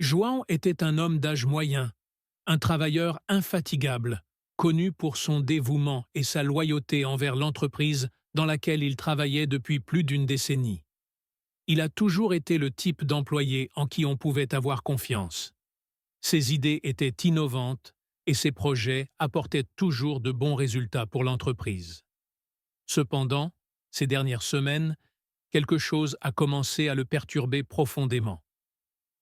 João était un homme d'âge moyen, un travailleur infatigable, connu pour son dévouement et sa loyauté envers l'entreprise dans laquelle il travaillait depuis plus d'une décennie. Il a toujours été le type d'employé en qui on pouvait avoir confiance. Ses idées étaient innovantes et ses projets apportaient toujours de bons résultats pour l'entreprise. Cependant, ces dernières semaines, quelque chose a commencé à le perturber profondément.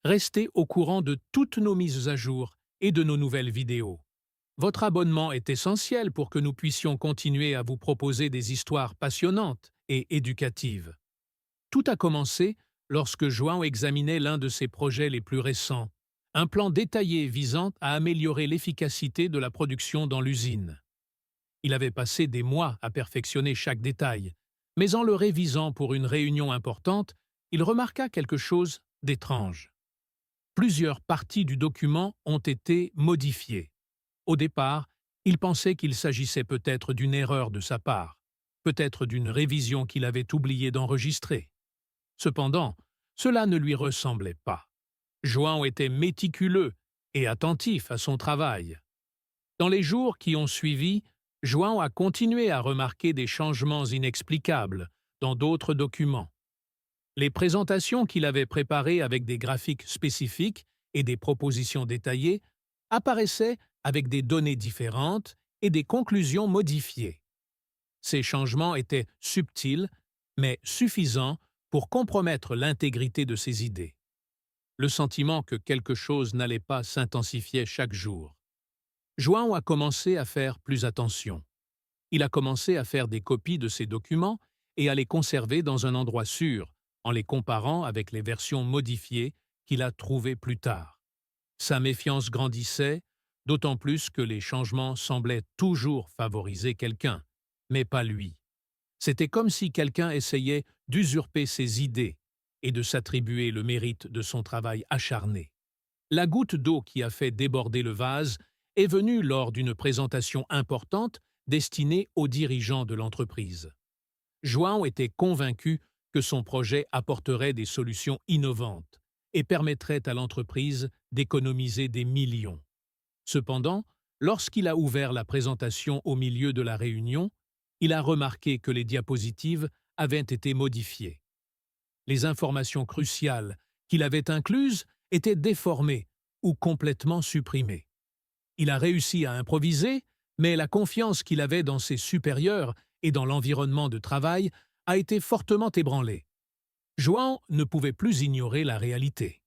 Restez au courant de toutes nos mises à jour et de nos nouvelles vidéos. Votre abonnement est essentiel pour que nous puissions continuer à vous proposer des histoires passionnantes et éducatives. Tout a commencé lorsque João examinait l'un de ses projets les plus récents, un plan détaillé visant à améliorer l'efficacité de la production dans l'usine. Il avait passé des mois à perfectionner chaque détail, mais en le révisant pour une réunion importante, il remarqua quelque chose d'étrange. Plusieurs parties du document ont été modifiées. Au départ, il pensait qu'il s'agissait peut-être d'une erreur de sa part, peut-être d'une révision qu'il avait oublié d'enregistrer. Cependant, cela ne lui ressemblait pas. João était méticuleux et attentif à son travail. Dans les jours qui ont suivi, João a continué à remarquer des changements inexplicables dans d'autres documents. Les présentations qu'il avait préparées avec des graphiques spécifiques et des propositions détaillées apparaissaient avec des données différentes et des conclusions modifiées. Ces changements étaient subtils, mais suffisants pour compromettre l'intégrité de ses idées. Le sentiment que quelque chose n'allait pas s'intensifiait chaque jour. João a commencé à faire plus attention. Il a commencé à faire des copies de ses documents et à les conserver dans un endroit sûr, en les comparant avec les versions modifiées qu'il a trouvées plus tard. Sa méfiance grandissait, d'autant plus que les changements semblaient toujours favoriser quelqu'un, mais pas lui. C'était comme si quelqu'un essayait d'usurper ses idées et de s'attribuer le mérite de son travail acharné. La goutte d'eau qui a fait déborder le vase est venue lors d'une présentation importante destinée aux dirigeants de l'entreprise. João était convaincu que son projet apporterait des solutions innovantes et permettrait à l'entreprise d'économiser des millions. Cependant, lorsqu'il a ouvert la présentation au milieu de la réunion, il a remarqué que les diapositives avaient été modifiées. Les informations cruciales qu'il avait incluses étaient déformées ou complètement supprimées. Il a réussi à improviser, mais la confiance qu'il avait dans ses supérieurs et dans l'environnement de travail a été fortement ébranlée. João ne pouvait plus ignorer la réalité.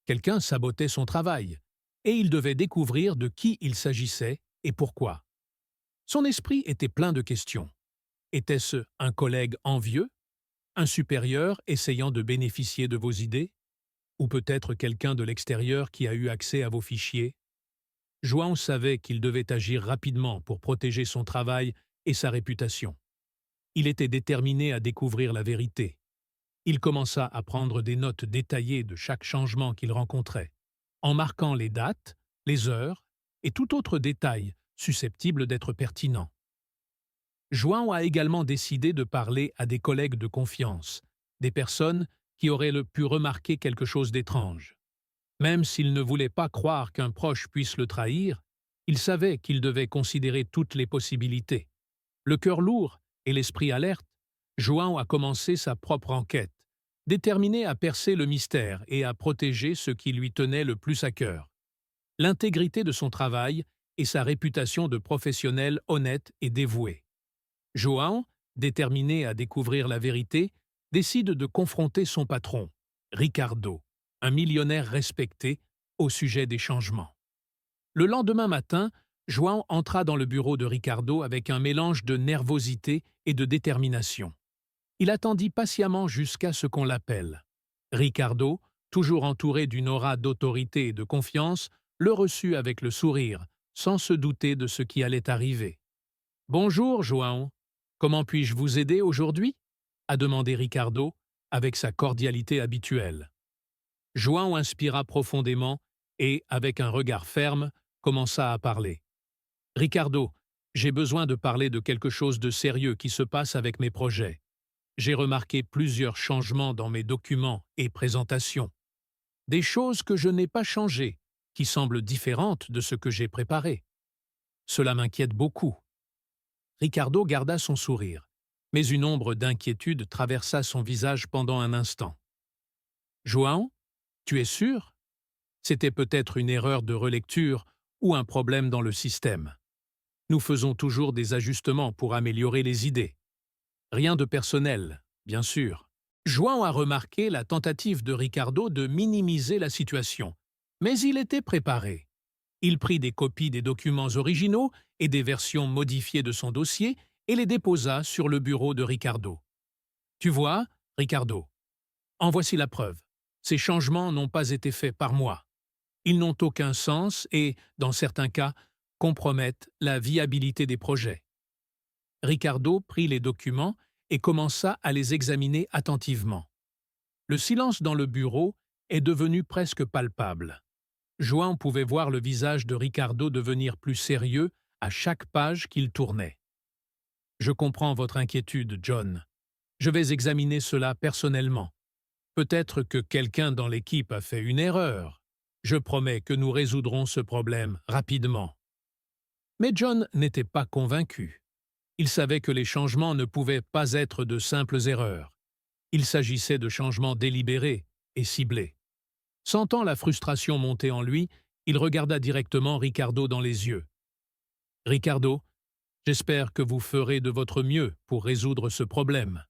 Quelqu'un sabotait son travail, et il devait découvrir de qui il s'agissait et pourquoi. Son esprit était plein de questions. Était-ce un collègue envieux? Un supérieur essayant de bénéficier de vos idées? Ou peut-être quelqu'un de l'extérieur qui a eu accès à vos fichiers? João savait qu'il devait agir rapidement pour protéger son travail et sa réputation. Il était déterminé à découvrir la vérité. Il commença à prendre des notes détaillées de chaque changement qu'il rencontrait, en marquant les dates, les heures et tout autre détail susceptible d'être pertinent. João a également décidé de parler à des collègues de confiance, des personnes qui auraient pu remarquer quelque chose d'étrange. Même s'il ne voulait pas croire qu'un proche puisse le trahir, il savait qu'il devait considérer toutes les possibilités. Le cœur lourd et l'esprit alerte, João a commencé sa propre enquête, déterminé à percer le mystère et à protéger ce qui lui tenait le plus à cœur: l'intégrité de son travail et sa réputation de professionnel honnête et dévoué. João, déterminé à découvrir la vérité, décide de confronter son patron, Ricardo, un millionnaire respecté, au sujet des changements. Le lendemain matin, João entra dans le bureau de Ricardo avec un mélange de nervosité et de détermination. Il attendit patiemment jusqu'à ce qu'on l'appelle. Ricardo, toujours entouré d'une aura d'autorité et de confiance, le reçut avec le sourire, sans se douter de ce qui allait arriver. « Bonjour, João. Comment puis-je vous aider aujourd'hui ?» a demandé Ricardo, avec sa cordialité habituelle. João inspira profondément et, avec un regard ferme, commença à parler. « Ricardo, j'ai besoin de parler de quelque chose de sérieux qui se passe avec mes projets. J'ai remarqué plusieurs changements dans mes documents et présentations. » Des choses que je n'ai pas changées, qui semblent différentes de ce que j'ai préparé. Cela m'inquiète beaucoup. Ricardo garda son sourire, mais une ombre d'inquiétude traversa son visage pendant un instant. João, tu es sûr? C'était peut-être une erreur de relecture ou un problème dans le système. Nous faisons toujours des ajustements pour améliorer les idées. Rien de personnel, bien sûr. João a remarqué la tentative de Ricardo de minimiser la situation, mais il était préparé. Il prit des copies des documents originaux et des versions modifiées de son dossier et les déposa sur le bureau de Ricardo. « Tu vois, Ricardo, en voici la preuve. Ces changements n'ont pas été faits par moi. Ils n'ont aucun sens et, dans certains cas, compromettent la viabilité des projets. » Ricardo prit les documents et commença à les examiner attentivement. Le silence dans le bureau est devenu presque palpable. João pouvait voir le visage de Ricardo devenir plus sérieux à chaque page qu'il tournait. « Je comprends votre inquiétude, John. Je vais examiner cela personnellement. Peut-être que quelqu'un dans l'équipe a fait une erreur. Je promets que nous résoudrons ce problème rapidement. » Mais John n'était pas convaincu. Il savait que les changements ne pouvaient pas être de simples erreurs. Il s'agissait de changements délibérés et ciblés. Sentant la frustration monter en lui, il regarda directement Ricardo dans les yeux. « Ricardo, j'espère que vous ferez de votre mieux pour résoudre ce problème.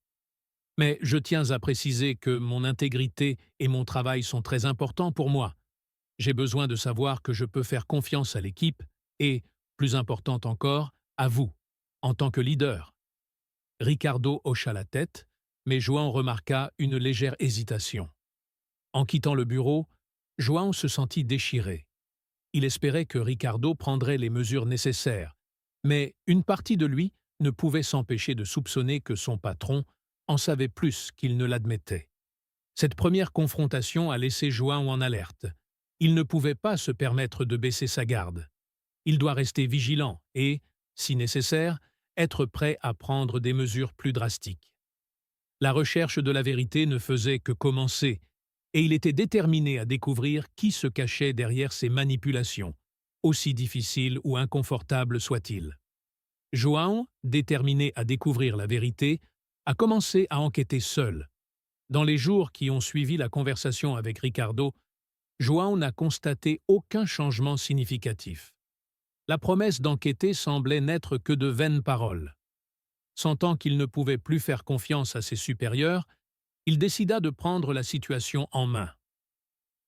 Mais je tiens à préciser que mon intégrité et mon travail sont très importants pour moi. J'ai besoin de savoir que je peux faire confiance à l'équipe et, plus important encore, à vous, en tant que leader. » Ricardo hocha la tête, mais João remarqua une légère hésitation. En quittant le bureau, João se sentit déchiré. Il espérait que Ricardo prendrait les mesures nécessaires, mais une partie de lui ne pouvait s'empêcher de soupçonner que son patron en savait plus qu'il ne l'admettait. Cette première confrontation a laissé João en alerte. Il ne pouvait pas se permettre de baisser sa garde. Il doit rester vigilant et, si nécessaire, être prêt à prendre des mesures plus drastiques. La recherche de la vérité ne faisait que commencer, et il était déterminé à découvrir qui se cachait derrière ces manipulations, aussi difficiles ou inconfortables soient-ils. João, déterminé à découvrir la vérité, a commencé à enquêter seul. Dans les jours qui ont suivi la conversation avec Ricardo, João n'a constaté aucun changement significatif. La promesse d'enquêter semblait n'être que de vaines paroles. Sentant qu'il ne pouvait plus faire confiance à ses supérieurs, il décida de prendre la situation en main.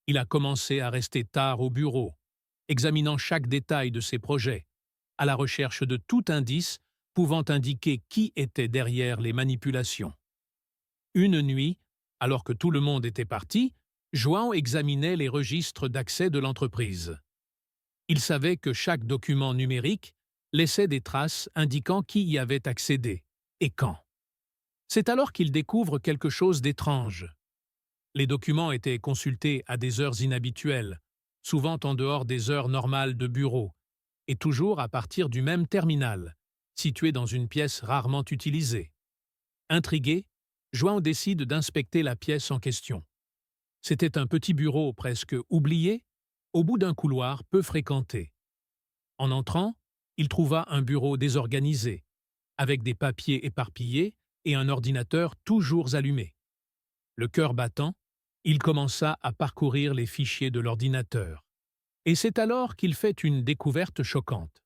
Il a commencé à rester tard au bureau, examinant chaque détail de ses projets, à la recherche de tout indice pouvant indiquer qui était derrière les manipulations. Une nuit, alors que tout le monde était parti, João examinait les registres d'accès de l'entreprise. Il savait que chaque document numérique laissait des traces indiquant qui y avait accédé et quand. C'est alors qu'il découvre quelque chose d'étrange. Les documents étaient consultés à des heures inhabituelles, souvent en dehors des heures normales de bureau, et toujours à partir du même terminal, situé dans une pièce rarement utilisée. Intrigué, João décide d'inspecter la pièce en question. C'était un petit bureau presque oublié, au bout d'un couloir peu fréquenté. En entrant, il trouva un bureau désorganisé, avec des papiers éparpillés et un ordinateur toujours allumé. Le cœur battant, il commença à parcourir les fichiers de l'ordinateur. Et c'est alors qu'il fait une découverte choquante.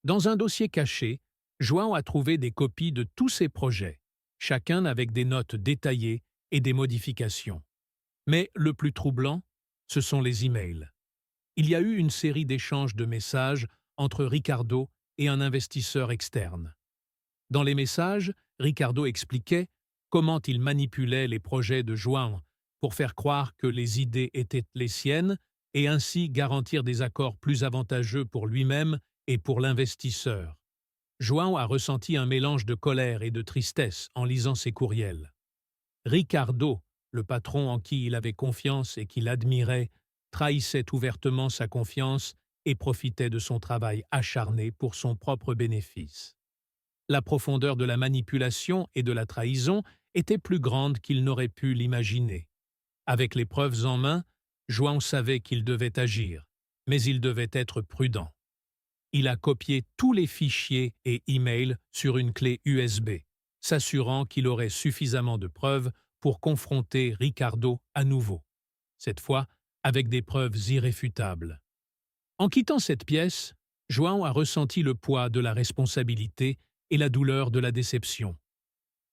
Dans un dossier caché, João a trouvé des copies de tous ses projets, chacun avec des notes détaillées et des modifications. Mais le plus troublant, ce sont les emails. Il y a eu une série d'échanges de messages entre Ricardo et un investisseur externe. Dans les messages, Ricardo expliquait comment il manipulait les projets de João pour faire croire que les idées étaient les siennes et ainsi garantir des accords plus avantageux pour lui-même et pour l'investisseur. João a ressenti un mélange de colère et de tristesse en lisant ces courriels. Ricardo, le patron en qui il avait confiance et qu'il admirait, trahissait ouvertement sa confiance et profitait de son travail acharné pour son propre bénéfice. La profondeur de la manipulation et de la trahison était plus grande qu'il n'aurait pu l'imaginer. Avec les preuves en main, João savait qu'il devait agir, mais il devait être prudent. Il a copié tous les fichiers et emails sur une clé USB, s'assurant qu'il aurait suffisamment de preuves pour confronter Ricardo à nouveau, cette fois avec des preuves irréfutables. En quittant cette pièce, João a ressenti le poids de la responsabilité et la douleur de la déception.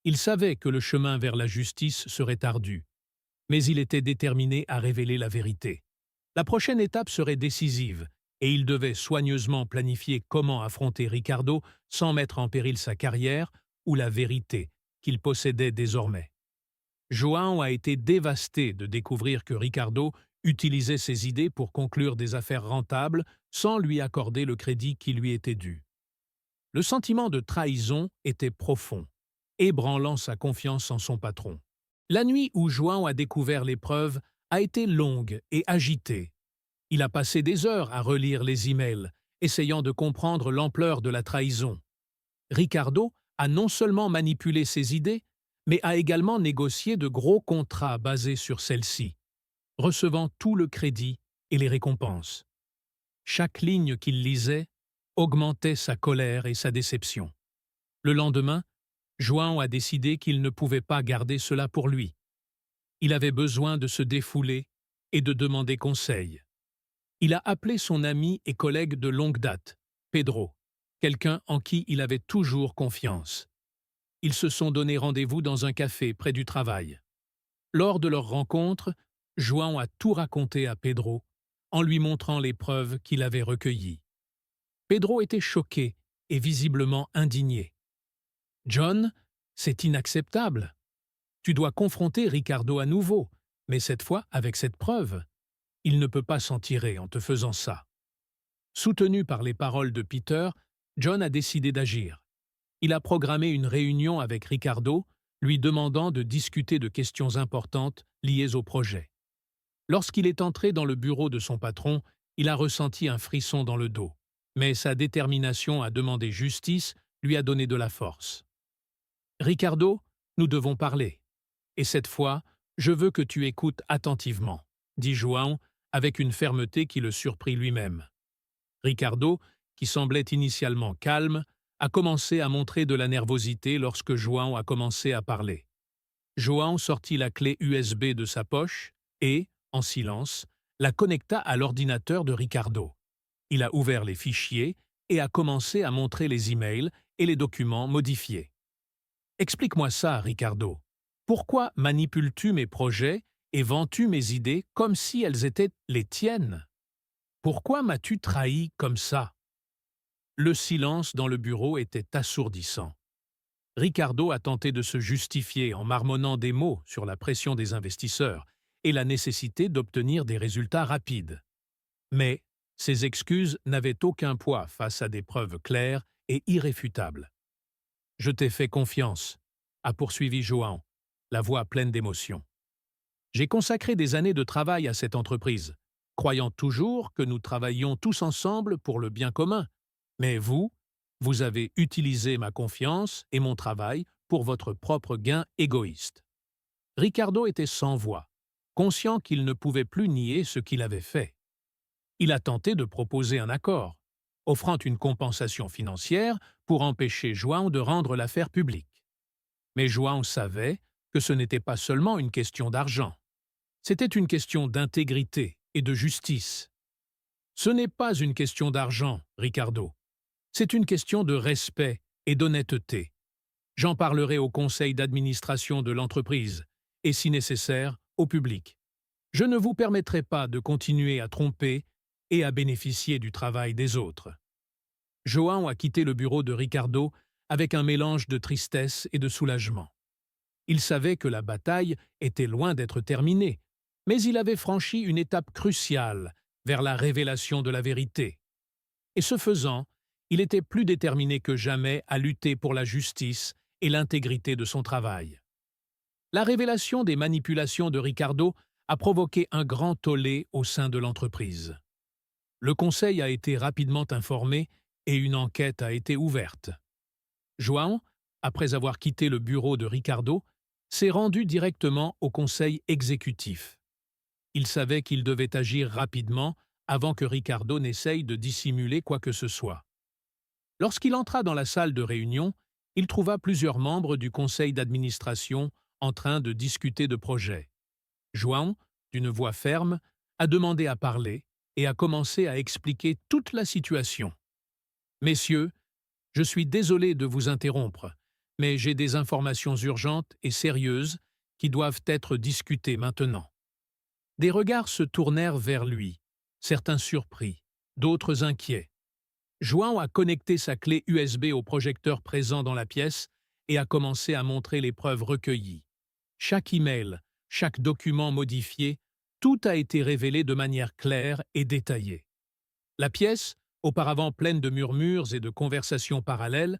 Il savait que le chemin vers la justice serait ardu, mais il était déterminé à révéler la vérité. La prochaine étape serait décisive, et il devait soigneusement planifier comment affronter Ricardo sans mettre en péril sa carrière ou la vérité qu'il possédait désormais. João a été dévasté de découvrir que Ricardo utilisait ses idées pour conclure des affaires rentables sans lui accorder le crédit qui lui était dû. Le sentiment de trahison était profond, ébranlant sa confiance en son patron. La nuit où João a découvert les preuves a été longue et agitée. Il a passé des heures à relire les emails, essayant de comprendre l'ampleur de la trahison. Ricardo a non seulement manipulé ses idées, mais a également négocié de gros contrats basés sur celles-ci, recevant tout le crédit et les récompenses. Chaque ligne qu'il lisait augmentait sa colère et sa déception. Le lendemain, João a décidé qu'il ne pouvait pas garder cela pour lui. Il avait besoin de se défouler et de demander conseil. Il a appelé son ami et collègue de longue date, Pedro, quelqu'un en qui il avait toujours confiance. Ils se sont donné rendez-vous dans un café près du travail. Lors de leur rencontre, João a tout raconté à Pedro, en lui montrant les preuves qu'il avait recueillies. Pedro était choqué et visiblement indigné. « John, c'est inacceptable. Tu dois confronter Ricardo à nouveau, mais cette fois avec cette preuve. Il ne peut pas s'en tirer en te faisant ça. » Soutenu par les paroles de Peter, John a décidé d'agir. Il a programmé une réunion avec Ricardo, lui demandant de discuter de questions importantes liées au projet. Lorsqu'il est entré dans le bureau de son patron, il a ressenti un frisson dans le dos, mais sa détermination à demander justice lui a donné de la force. « Ricardo, nous devons parler. Et cette fois, je veux que tu écoutes attentivement, » dit João avec une fermeté qui le surprit lui-même. Ricardo, qui semblait initialement calme, a commencé à montrer de la nervosité lorsque João a commencé à parler. João sortit la clé USB de sa poche et, en silence, la connecta à l'ordinateur de Ricardo. Il a ouvert les fichiers et a commencé à montrer les emails et les documents modifiés. « Explique-moi ça, Ricardo. Pourquoi manipules-tu mes projets et vends-tu mes idées comme si elles étaient les tiennes? Pourquoi m'as-tu trahi comme ça ?» Le silence dans le bureau était assourdissant. Ricardo a tenté de se justifier en marmonnant des mots sur la pression des investisseurs et la nécessité d'obtenir des résultats rapides. Mais ces excuses n'avaient aucun poids face à des preuves claires et irréfutables. « Je t'ai fait confiance », a poursuivi João, la voix pleine d'émotion. « J'ai consacré des années de travail à cette entreprise, croyant toujours que nous travaillions tous ensemble pour le bien commun. Mais vous avez utilisé ma confiance et mon travail pour votre propre gain égoïste. » Ricardo était sans voix, conscient qu'il ne pouvait plus nier ce qu'il avait fait. Il a tenté de proposer un accord, offrant une compensation financière pour empêcher João de rendre l'affaire publique. Mais João savait que ce n'était pas seulement une question d'argent. C'était une question d'intégrité et de justice. « Ce n'est pas une question d'argent, Ricardo. C'est une question de respect et d'honnêteté. J'en parlerai au conseil d'administration de l'entreprise et, si nécessaire, au public. Je ne vous permettrai pas de continuer à tromper et à bénéficier du travail des autres. » João a quitté le bureau de Ricardo avec un mélange de tristesse et de soulagement. Il savait que la bataille était loin d'être terminée, mais il avait franchi une étape cruciale vers la révélation de la vérité. Et ce faisant, il était plus déterminé que jamais à lutter pour la justice et l'intégrité de son travail. La révélation des manipulations de Ricardo a provoqué un grand tollé au sein de l'entreprise. Le conseil a été rapidement informé et une enquête a été ouverte. João, après avoir quitté le bureau de Ricardo, s'est rendu directement au conseil exécutif. Il savait qu'il devait agir rapidement avant que Ricardo n'essaye de dissimuler quoi que ce soit. Lorsqu'il entra dans la salle de réunion, il trouva plusieurs membres du conseil d'administration en train de discuter de projets. João, d'une voix ferme, a demandé à parler et a commencé à expliquer toute la situation. « Messieurs, je suis désolé de vous interrompre, mais j'ai des informations urgentes et sérieuses qui doivent être discutées maintenant. » Des regards se tournèrent vers lui, certains surpris, d'autres inquiets. João a connecté sa clé USB au projecteur présent dans la pièce et a commencé à montrer les preuves recueillies. Chaque email, chaque document modifié, tout a été révélé de manière claire et détaillée. La pièce, auparavant pleine de murmures et de conversations parallèles,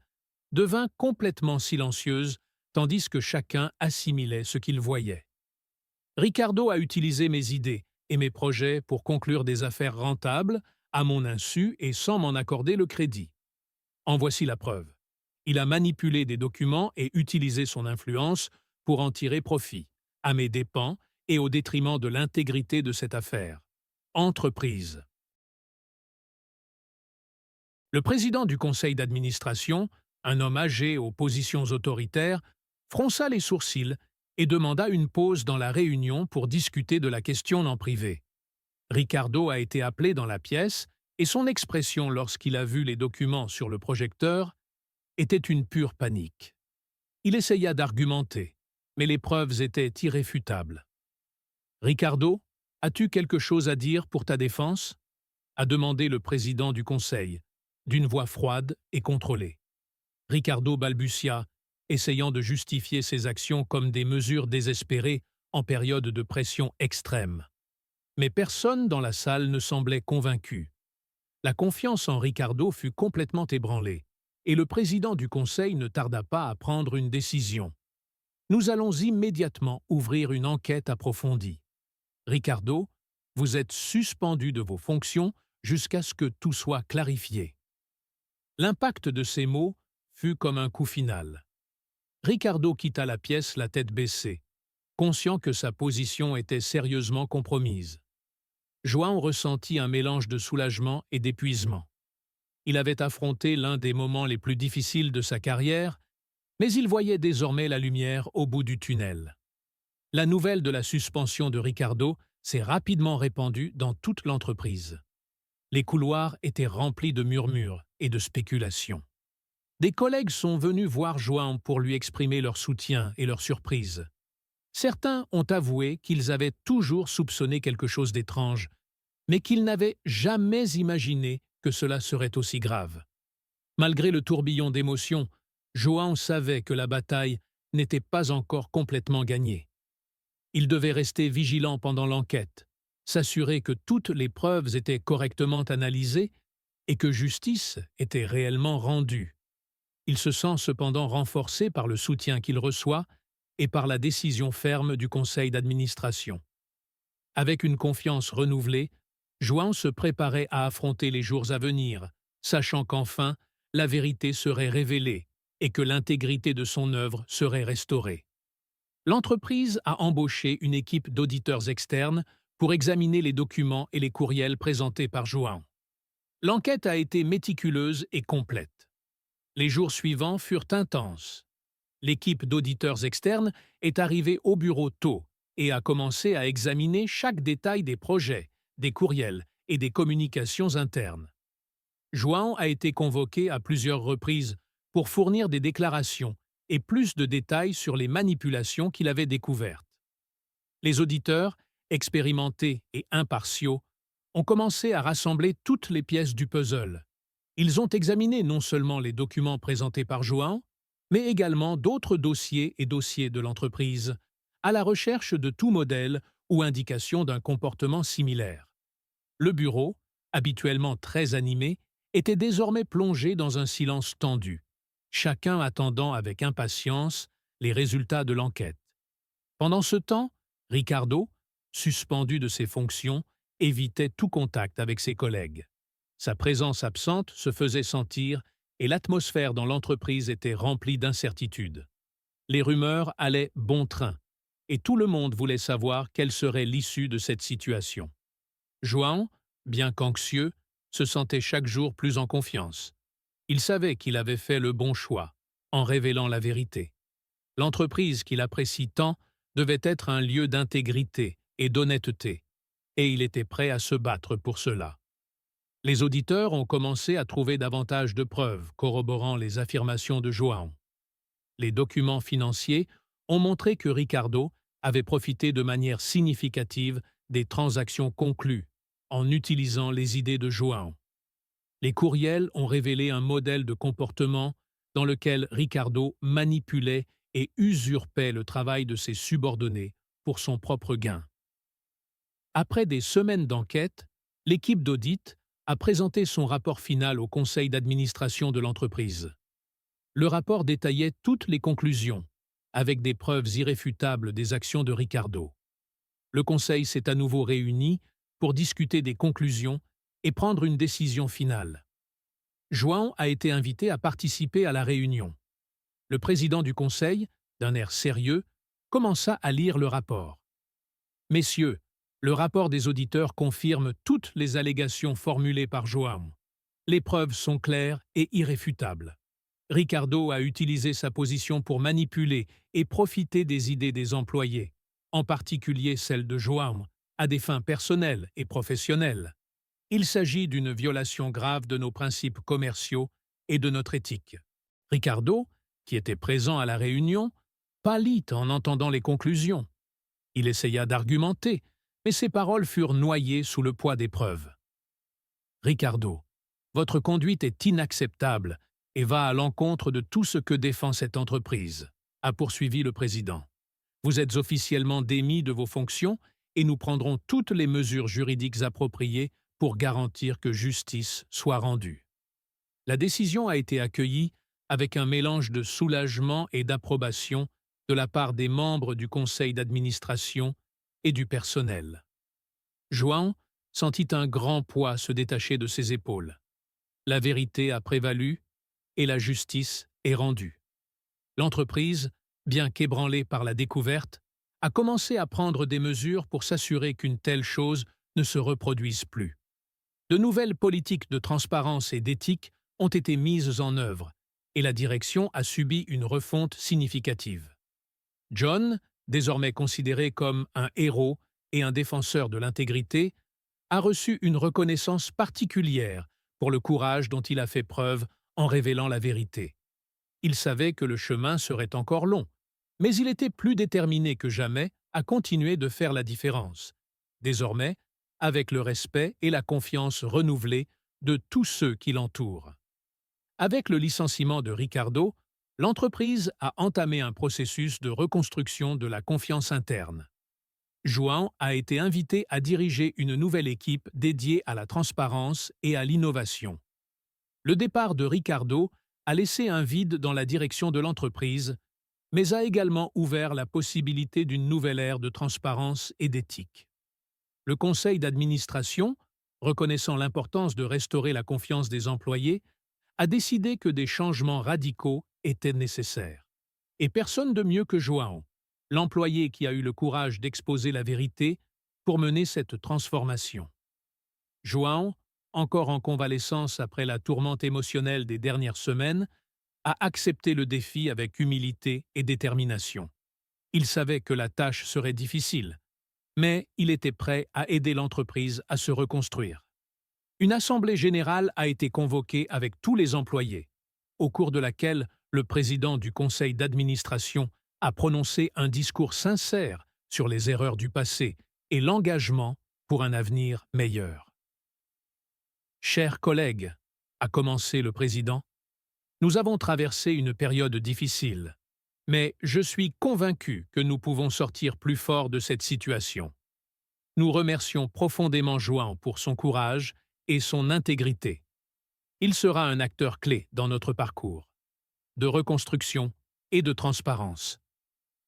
devint complètement silencieuse tandis que chacun assimilait ce qu'il voyait. Ricardo a utilisé mes idées et mes projets pour conclure des affaires rentables, à mon insu et sans m'en accorder le crédit. En voici la preuve. Il a manipulé des documents et utilisé son influence pour en tirer profit, à mes dépens et au détriment de l'intégrité de cette affaire. Entreprise. Le président du conseil d'administration, un homme âgé aux positions autoritaires, fronça les sourcils et demanda une pause dans la réunion pour discuter de la question en privé. Ricardo a été appelé dans la pièce et son expression lorsqu'il a vu les documents sur le projecteur était une pure panique. Il essaya d'argumenter, mais les preuves étaient irréfutables. « Ricardo, as-tu quelque chose à dire pour ta défense ?» a demandé le président du conseil, d'une voix froide et contrôlée. Ricardo balbutia, essayant de justifier ses actions comme des mesures désespérées en période de pression extrême. Mais personne dans la salle ne semblait convaincu. La confiance en Ricardo fut complètement ébranlée, et le président du conseil ne tarda pas à prendre une décision. Nous allons immédiatement ouvrir une enquête approfondie. Ricardo, vous êtes suspendu de vos fonctions jusqu'à ce que tout soit clarifié. L'impact de ces mots fut comme un coup final. Ricardo quitta la pièce la tête baissée, conscient que sa position était sérieusement compromise. João ressentit un mélange de soulagement et d'épuisement. Il avait affronté l'un des moments les plus difficiles de sa carrière, mais il voyait désormais la lumière au bout du tunnel. La nouvelle de la suspension de Ricardo s'est rapidement répandue dans toute l'entreprise. Les couloirs étaient remplis de murmures et de spéculations. Des collègues sont venus voir João pour lui exprimer leur soutien et leur surprise. Certains ont avoué qu'ils avaient toujours soupçonné quelque chose d'étrange, mais qu'ils n'avaient jamais imaginé que cela serait aussi grave. Malgré le tourbillon d'émotions, João savait que la bataille n'était pas encore complètement gagnée. Il devait rester vigilant pendant l'enquête, s'assurer que toutes les preuves étaient correctement analysées et que justice était réellement rendue. Il se sent cependant renforcé par le soutien qu'il reçoit et par la décision ferme du conseil d'administration. Avec une confiance renouvelée, João se préparait à affronter les jours à venir, sachant qu'enfin, la vérité serait révélée et que l'intégrité de son œuvre serait restaurée. L'entreprise a embauché une équipe d'auditeurs externes pour examiner les documents et les courriels présentés par João. L'enquête a été méticuleuse et complète. Les jours suivants furent intenses. L'équipe d'auditeurs externes est arrivée au bureau tôt et a commencé à examiner chaque détail des projets, des courriels et des communications internes. João a été convoqué à plusieurs reprises pour fournir des déclarations et plus de détails sur les manipulations qu'il avait découvertes. Les auditeurs, expérimentés et impartiaux, ont commencé à rassembler toutes les pièces du puzzle. Ils ont examiné non seulement les documents présentés par João, mais également d'autres dossiers et dossiers de l'entreprise, à la recherche de tout modèle ou indication d'un comportement similaire. Le bureau, habituellement très animé, était désormais plongé dans un silence tendu, chacun attendant avec impatience les résultats de l'enquête. Pendant ce temps, Ricardo, suspendu de ses fonctions, évitait tout contact avec ses collègues. Sa présence absente se faisait sentir et l'atmosphère dans l'entreprise était remplie d'incertitudes. Les rumeurs allaient bon train, et tout le monde voulait savoir quelle serait l'issue de cette situation. João, bien qu'anxieux, se sentait chaque jour plus en confiance. Il savait qu'il avait fait le bon choix, en révélant la vérité. L'entreprise qu'il apprécie tant devait être un lieu d'intégrité et d'honnêteté, et il était prêt à se battre pour cela. Les auditeurs ont commencé à trouver davantage de preuves corroborant les affirmations de João. Les documents financiers ont montré que Ricardo avait profité de manière significative des transactions conclues en utilisant les idées de João. Les courriels ont révélé un modèle de comportement dans lequel Ricardo manipulait et usurpait le travail de ses subordonnés pour son propre gain. Après des semaines d'enquête, l'équipe d'audit a présenté son rapport final au conseil d'administration de l'entreprise. Le rapport détaillait toutes les conclusions, avec des preuves irréfutables des actions de Ricardo. Le conseil s'est à nouveau réuni pour discuter des conclusions et prendre une décision finale. João a été invité à participer à la réunion. Le président du conseil, d'un air sérieux, commença à lire le rapport. « Messieurs, le rapport des auditeurs confirme toutes les allégations formulées par João. Les preuves sont claires et irréfutables. Ricardo a utilisé sa position pour manipuler et profiter des idées des employés, en particulier celles de João, à des fins personnelles et professionnelles. Il s'agit d'une violation grave de nos principes commerciaux et de notre éthique. » Ricardo, qui était présent à la réunion, pâlit en entendant les conclusions. Il essaya d'argumenter, mais ses paroles furent noyées sous le poids des preuves. « Ricardo, votre conduite est inacceptable et va à l'encontre de tout ce que défend cette entreprise, » a poursuivi le président. « Vous êtes officiellement démis de vos fonctions et nous prendrons toutes les mesures juridiques appropriées pour garantir que justice soit rendue. » La décision a été accueillie avec un mélange de soulagement et d'approbation de la part des membres du conseil d'administration et du personnel. João sentit un grand poids se détacher de ses épaules. La vérité a prévalu et la justice est rendue. L'entreprise, bien qu'ébranlée par la découverte, a commencé à prendre des mesures pour s'assurer qu'une telle chose ne se reproduise plus. De nouvelles politiques de transparence et d'éthique ont été mises en œuvre et la direction a subi une refonte significative. John, désormais considéré comme un héros et un défenseur de l'intégrité, a reçu une reconnaissance particulière pour le courage dont il a fait preuve en révélant la vérité. Il savait que le chemin serait encore long, mais il était plus déterminé que jamais à continuer de faire la différence, désormais avec le respect et la confiance renouvelés de tous ceux qui l'entourent. Avec le licenciement de Ricardo, l'entreprise a entamé un processus de reconstruction de la confiance interne. João a été invité à diriger une nouvelle équipe dédiée à la transparence et à l'innovation. Le départ de Ricardo a laissé un vide dans la direction de l'entreprise, mais a également ouvert la possibilité d'une nouvelle ère de transparence et d'éthique. Le conseil d'administration, reconnaissant l'importance de restaurer la confiance des employés, a décidé que des changements radicaux étaient nécessaires. Et personne de mieux que João, l'employé qui a eu le courage d'exposer la vérité pour mener cette transformation. João, encore en convalescence après la tourmente émotionnelle des dernières semaines, a accepté le défi avec humilité et détermination. Il savait que la tâche serait difficile, mais il était prêt à aider l'entreprise à se reconstruire. Une assemblée générale a été convoquée avec tous les employés, au cours de laquelle le président du conseil d'administration a prononcé un discours sincère sur les erreurs du passé et l'engagement pour un avenir meilleur. « Chers collègues, » a commencé le président, « nous avons traversé une période difficile, mais je suis convaincu que nous pouvons sortir plus forts de cette situation. Nous remercions profondément João pour son courage et son intégrité. Il sera un acteur clé dans notre parcours de reconstruction et de transparence. »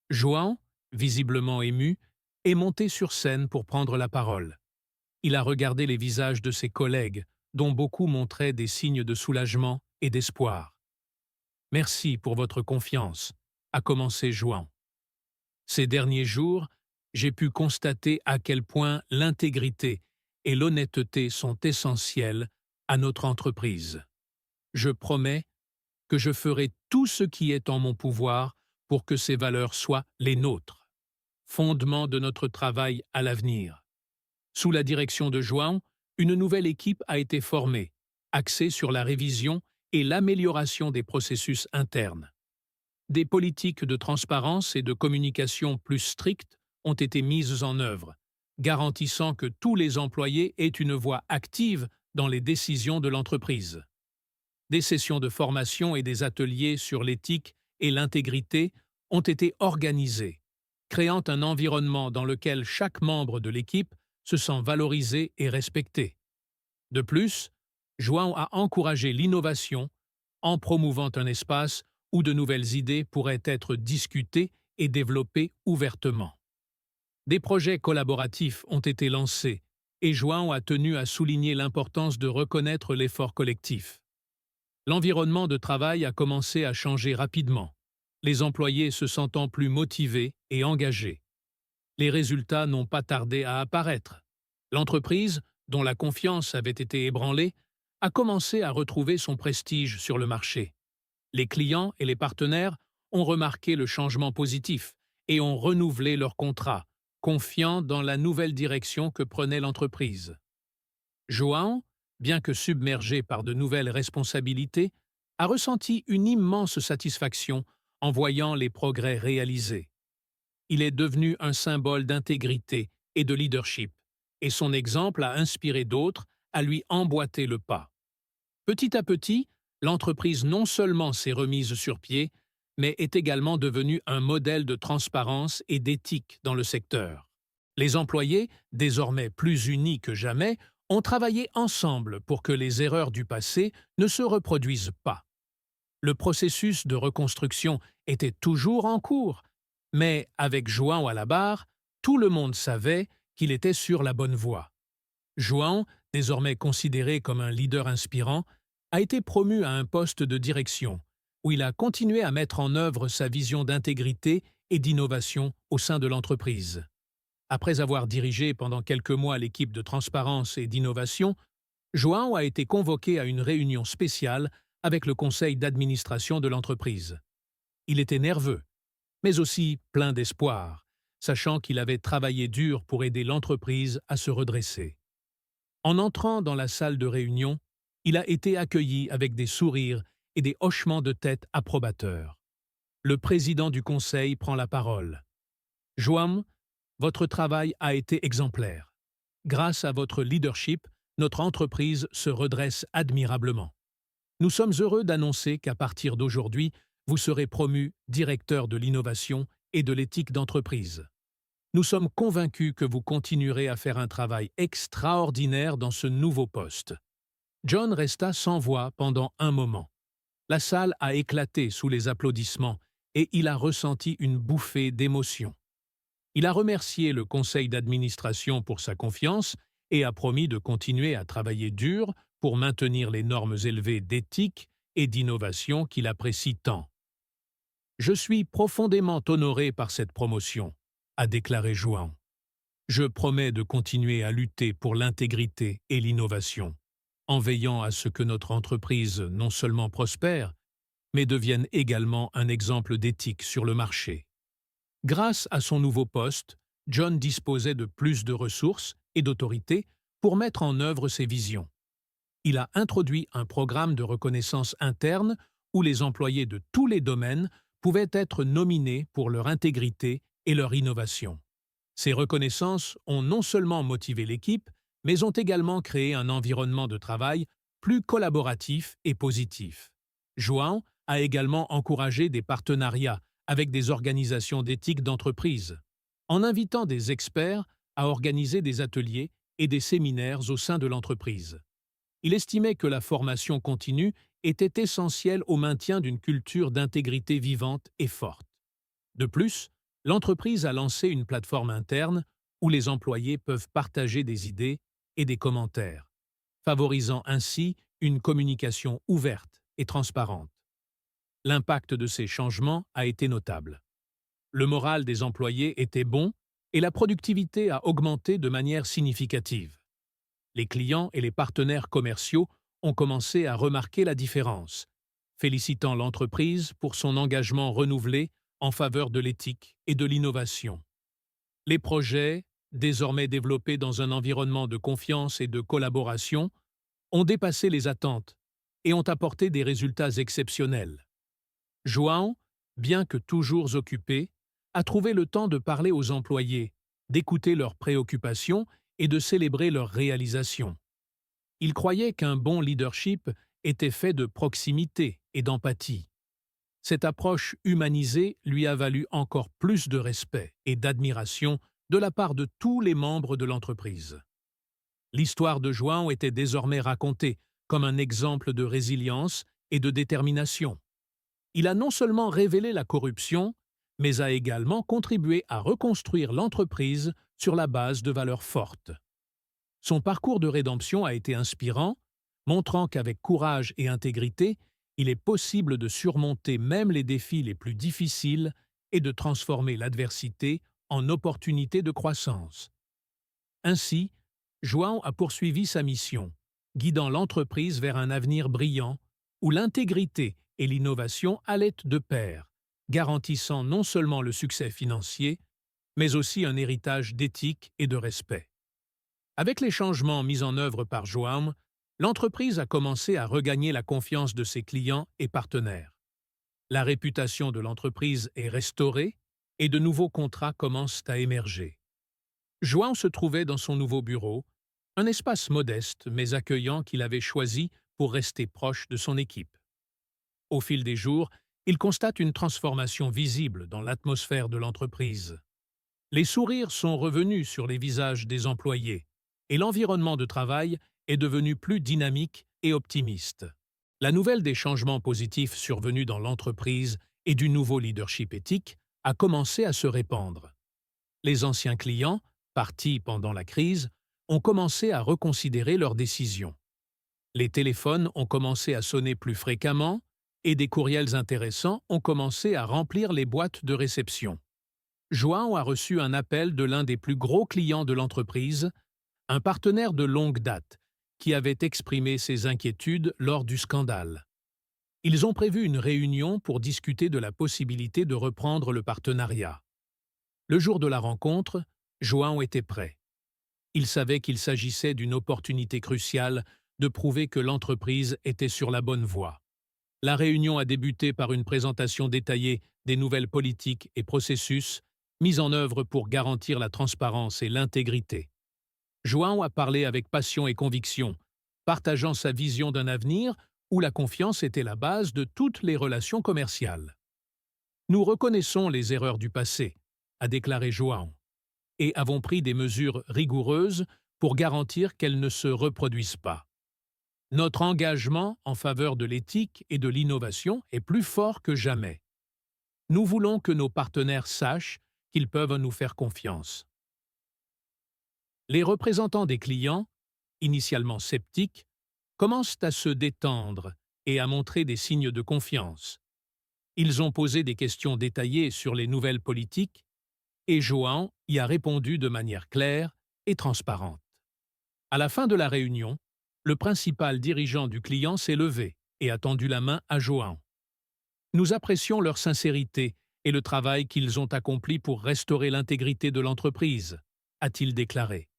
João, visiblement ému, est monté sur scène pour prendre la parole. Il a regardé les visages de ses collègues, dont beaucoup montraient des signes de soulagement et d'espoir. « Merci pour votre confiance », a commencé João. Ces derniers jours, j'ai pu constater à quel point l'intégrité et l'honnêteté sont essentielles à notre entreprise. Je promets que je ferai tout ce qui est en mon pouvoir pour que ces valeurs soient les nôtres, fondement de notre travail à l'avenir. Sous la direction de João, une nouvelle équipe a été formée, axée sur la révision et l'amélioration des processus internes. Des politiques de transparence et de communication plus strictes ont été mises en œuvre, garantissant que tous les employés aient une voix active dans les décisions de l'entreprise. Des sessions de formation et des ateliers sur l'éthique et l'intégrité ont été organisés, créant un environnement dans lequel chaque membre de l'équipe se sent valorisé et respecté. De plus, João a encouragé l'innovation en promouvant un espace où de nouvelles idées pourraient être discutées et développées ouvertement. Des projets collaboratifs ont été lancés et João a tenu à souligner l'importance de reconnaître l'effort collectif. L'environnement de travail a commencé à changer rapidement, les employés se sentant plus motivés et engagés. Les résultats n'ont pas tardé à apparaître. L'entreprise, dont la confiance avait été ébranlée, a commencé à retrouver son prestige sur le marché. Les clients et les partenaires ont remarqué le changement positif et ont renouvelé leurs contrats, confiants dans la nouvelle direction que prenait l'entreprise. João, bien que submergé par de nouvelles responsabilités, a ressenti une immense satisfaction en voyant les progrès réalisés. Il est devenu un symbole d'intégrité et de leadership, et son exemple a inspiré d'autres à lui emboîter le pas. Petit à petit, l'entreprise non seulement s'est remise sur pied, mais est également devenue un modèle de transparence et d'éthique dans le secteur. Les employés, désormais plus unis que jamais, ont travaillé ensemble pour que les erreurs du passé ne se reproduisent pas. Le processus de reconstruction était toujours en cours, mais avec João à la barre, tout le monde savait qu'il était sur la bonne voie. João, désormais considéré comme un leader inspirant, a été promu à un poste de direction, où il a continué à mettre en œuvre sa vision d'intégrité et d'innovation au sein de l'entreprise. Après avoir dirigé pendant quelques mois l'équipe de transparence et d'innovation, João a été convoqué à une réunion spéciale avec le conseil d'administration de l'entreprise. Il était nerveux, mais aussi plein d'espoir, sachant qu'il avait travaillé dur pour aider l'entreprise à se redresser. En entrant dans la salle de réunion, il a été accueilli avec des sourires et des hochements de tête approbateurs. Le président du conseil prend la parole. « João, votre travail a été exemplaire. Grâce à votre leadership, notre entreprise se redresse admirablement. Nous sommes heureux d'annoncer qu'à partir d'aujourd'hui, vous serez promu directeur de l'innovation et de l'éthique d'entreprise. Nous sommes convaincus que vous continuerez à faire un travail extraordinaire dans ce nouveau poste. » John resta sans voix pendant un moment. La salle a éclaté sous les applaudissements et il a ressenti une bouffée d'émotion. Il a remercié le conseil d'administration pour sa confiance et a promis de continuer à travailler dur pour maintenir les normes élevées d'éthique et d'innovation qu'il apprécie tant. « Je suis profondément honoré par cette promotion », a déclaré João. « Je promets de continuer à lutter pour l'intégrité et l'innovation, en veillant à ce que notre entreprise non seulement prospère, mais devienne également un exemple d'éthique sur le marché. » Grâce à son nouveau poste, John disposait de plus de ressources et d'autorité pour mettre en œuvre ses visions. Il a introduit un programme de reconnaissance interne où les employés de tous les domaines pouvaient être nominés pour leur intégrité et leur innovation. Ces reconnaissances ont non seulement motivé l'équipe, mais ont également créé un environnement de travail plus collaboratif et positif. João a également encouragé des partenariats avec des organisations d'éthique d'entreprise, en invitant des experts à organiser des ateliers et des séminaires au sein de l'entreprise. Il estimait que la formation continue était essentielle au maintien d'une culture d'intégrité vivante et forte. De plus, l'entreprise a lancé une plateforme interne où les employés peuvent partager des idées et des commentaires, favorisant ainsi une communication ouverte et transparente. L'impact de ces changements a été notable. Le moral des employés était bon et la productivité a augmenté de manière significative. Les clients et les partenaires commerciaux ont commencé à remarquer la différence, félicitant l'entreprise pour son engagement renouvelé en faveur de l'éthique et de l'innovation. Les projets, désormais développés dans un environnement de confiance et de collaboration, ont dépassé les attentes et ont apporté des résultats exceptionnels. João, bien que toujours occupé, a trouvé le temps de parler aux employés, d'écouter leurs préoccupations et de célébrer leurs réalisations. Il croyait qu'un bon leadership était fait de proximité et d'empathie. Cette approche humanisée lui a valu encore plus de respect et d'admiration de la part de tous les membres de l'entreprise. L'histoire de João était désormais racontée comme un exemple de résilience et de détermination. Il a non seulement révélé la corruption, mais a également contribué à reconstruire l'entreprise sur la base de valeurs fortes. Son parcours de rédemption a été inspirant, montrant qu'avec courage et intégrité, il est possible de surmonter même les défis les plus difficiles et de transformer l'adversité en opportunité de croissance. Ainsi, João a poursuivi sa mission, guidant l'entreprise vers un avenir brillant où l'intégrité et l'innovation allaient de pair, garantissant non seulement le succès financier, mais aussi un héritage d'éthique et de respect. Avec les changements mis en œuvre par João, l'entreprise a commencé à regagner la confiance de ses clients et partenaires. La réputation de l'entreprise est restaurée et de nouveaux contrats commencent à émerger. João se trouvait dans son nouveau bureau, un espace modeste mais accueillant qu'il avait choisi pour rester proche de son équipe. Au fil des jours, il constate une transformation visible dans l'atmosphère de l'entreprise. Les sourires sont revenus sur les visages des employés et l'environnement de travail est devenu plus dynamique et optimiste. La nouvelle des changements positifs survenus dans l'entreprise et du nouveau leadership éthique a commencé à se répandre. Les anciens clients, partis pendant la crise, ont commencé à reconsidérer leurs décisions. Les téléphones ont commencé à sonner plus fréquemment et des courriels intéressants ont commencé à remplir les boîtes de réception. João a reçu un appel de l'un des plus gros clients de l'entreprise, un partenaire de longue date, qui avait exprimé ses inquiétudes lors du scandale. Ils ont prévu une réunion pour discuter de la possibilité de reprendre le partenariat. Le jour de la rencontre, João était prêt. Il savait qu'il s'agissait d'une opportunité cruciale de prouver que l'entreprise était sur la bonne voie. La réunion a débuté par une présentation détaillée des nouvelles politiques et processus mis en œuvre pour garantir la transparence et l'intégrité. João a parlé avec passion et conviction, partageant sa vision d'un avenir où la confiance était la base de toutes les relations commerciales. Nous reconnaissons les erreurs du passé, a déclaré João, et avons pris des mesures rigoureuses pour garantir qu'elles ne se reproduisent pas. Notre engagement en faveur de l'éthique et de l'innovation est plus fort que jamais. Nous voulons que nos partenaires sachent qu'ils peuvent nous faire confiance. Les représentants des clients, initialement sceptiques, commencent à se détendre et à montrer des signes de confiance. Ils ont posé des questions détaillées sur les nouvelles politiques et João y a répondu de manière claire et transparente. À la fin de la réunion, le principal dirigeant du client s'est levé et a tendu la main à João. Nous apprécions leur sincérité et le travail qu'ils ont accompli pour restaurer l'intégrité de l'entreprise, a-t-il déclaré.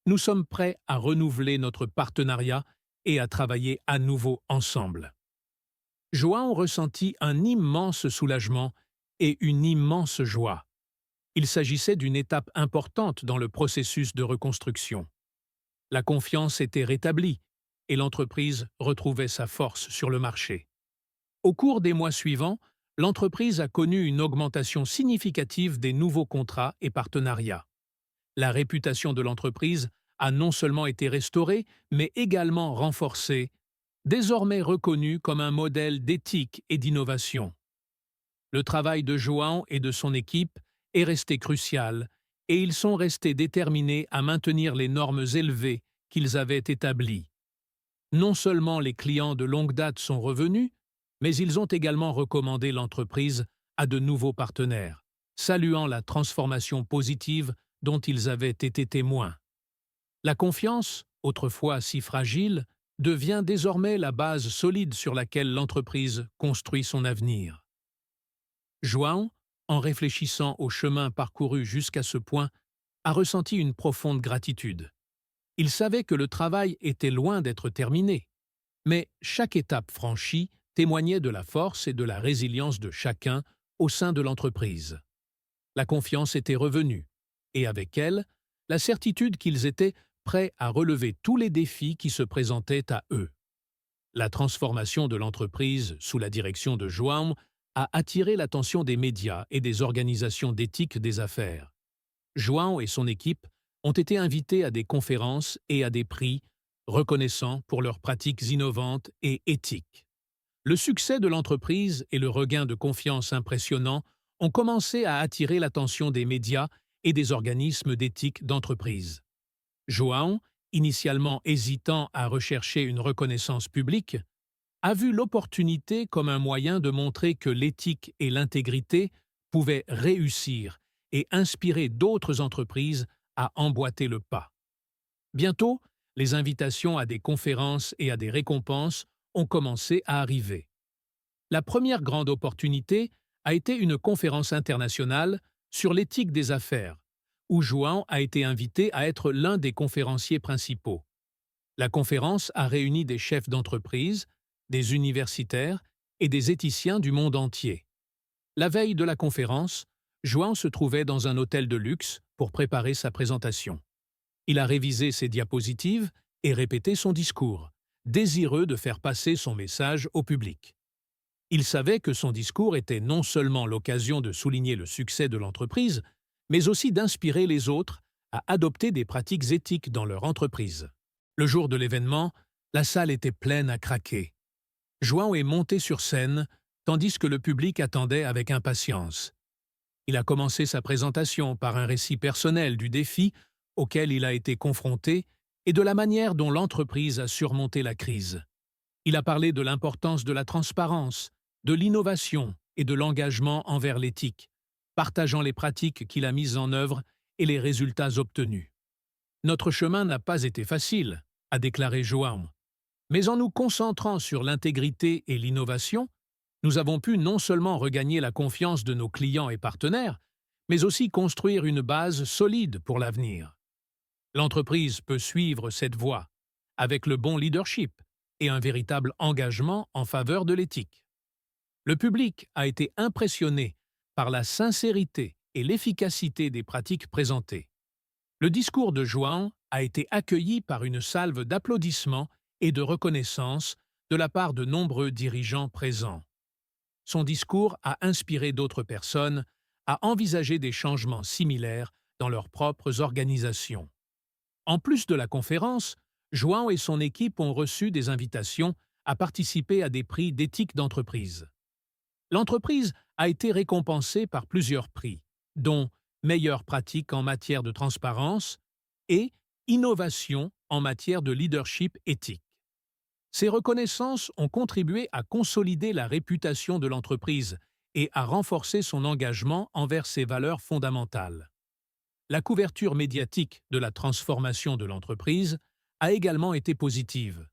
Nous sommes prêts à renouveler notre partenariat et à travailler à nouveau ensemble. João ressentit un immense soulagement et une immense joie. Il s'agissait d'une étape importante dans le processus de reconstruction. La confiance était rétablie et l'entreprise retrouvait sa force sur le marché. Au cours des mois suivants, l'entreprise a connu une augmentation significative des nouveaux contrats et partenariats. La réputation de l'entreprise a non seulement été restaurée, mais également renforcée, désormais reconnue comme un modèle d'éthique et d'innovation. Le travail de João et de son équipe est resté crucial et ils sont restés déterminés à maintenir les normes élevées qu'ils avaient établies. Non seulement les clients de longue date sont revenus, mais ils ont également recommandé l'entreprise à de nouveaux partenaires, saluant la transformation positive dont ils avaient été témoins. La confiance, autrefois si fragile, devient désormais la base solide sur laquelle l'entreprise construit son avenir. João, en réfléchissant au chemin parcouru jusqu'à ce point, a ressenti une profonde gratitude. Il savait que le travail était loin d'être terminé, mais chaque étape franchie témoignait de la force et de la résilience de chacun au sein de l'entreprise. La confiance était revenue, et avec elle, la certitude qu'ils étaient prêts à relever tous les défis qui se présentaient à eux. La transformation de l'entreprise sous la direction de João a attiré l'attention des médias et des organisations d'éthique des affaires. João et son équipe ont été invités à des conférences et à des prix, reconnaissants pour leurs pratiques innovantes et éthiques. Le succès de l'entreprise et le regain de confiance impressionnant ont commencé à attirer l'attention des médias et des organismes d'éthique d'entreprise. João, initialement hésitant à rechercher une reconnaissance publique, a vu l'opportunité comme un moyen de montrer que l'éthique et l'intégrité pouvaient réussir et inspirer d'autres entreprises à emboîter le pas. Bientôt, les invitations à des conférences et à des récompenses ont commencé à arriver. La première grande opportunité a été une conférence internationale sur l'éthique des affaires, où João a été invité à être l'un des conférenciers principaux. La conférence a réuni des chefs d'entreprise, des universitaires et des éthiciens du monde entier. La veille de la conférence, João se trouvait dans un hôtel de luxe pour préparer sa présentation. Il a révisé ses diapositives et répété son discours, désireux de faire passer son message au public. Il savait que son discours était non seulement l'occasion de souligner le succès de l'entreprise, mais aussi d'inspirer les autres à adopter des pratiques éthiques dans leur entreprise. Le jour de l'événement, la salle était pleine à craquer. João est monté sur scène, tandis que le public attendait avec impatience. Il a commencé sa présentation par un récit personnel du défi auquel il a été confronté et de la manière dont l'entreprise a surmonté la crise. Il a parlé de l'importance de la transparence, de l'innovation et de l'engagement envers l'éthique, partageant les pratiques qu'il a mises en œuvre et les résultats obtenus. « Notre chemin n'a pas été facile », a déclaré João. Mais en nous concentrant sur l'intégrité et l'innovation, nous avons pu non seulement regagner la confiance de nos clients et partenaires, mais aussi construire une base solide pour l'avenir. L'entreprise peut suivre cette voie, avec le bon leadership et un véritable engagement en faveur de l'éthique. Le public a été impressionné par la sincérité et l'efficacité des pratiques présentées. Le discours de João a été accueilli par une salve d'applaudissements et de reconnaissance de la part de nombreux dirigeants présents. Son discours a inspiré d'autres personnes à envisager des changements similaires dans leurs propres organisations. En plus de la conférence, João et son équipe ont reçu des invitations à participer à des prix d'éthique d'entreprise. L'entreprise a été récompensée par plusieurs prix, dont meilleure pratique en matière de transparence et innovation en matière de leadership éthique. Ces reconnaissances ont contribué à consolider la réputation de l'entreprise et à renforcer son engagement envers ses valeurs fondamentales. La couverture médiatique de la transformation de l'entreprise a également été positive.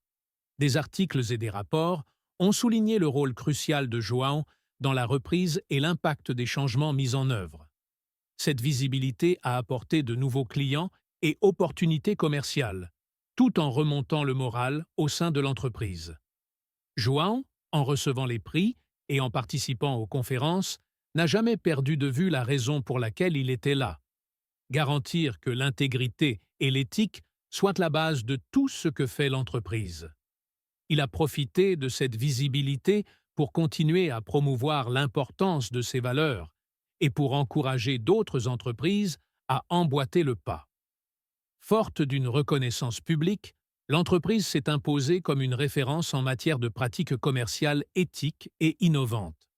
Des articles et des rapports ont souligné le rôle crucial de João dans la reprise et l'impact des changements mis en œuvre. Cette visibilité a apporté de nouveaux clients et opportunités commerciales, tout en remontant le moral au sein de l'entreprise. João, en recevant les prix et en participant aux conférences, n'a jamais perdu de vue la raison pour laquelle il était là. Garantir que l'intégrité et l'éthique soient la base de tout ce que fait l'entreprise. Il a profité de cette visibilité pour continuer à promouvoir l'importance de ces valeurs et pour encourager d'autres entreprises à emboîter le pas. Forte d'une reconnaissance publique, l'entreprise s'est imposée comme une référence en matière de pratiques commerciales éthiques et innovantes.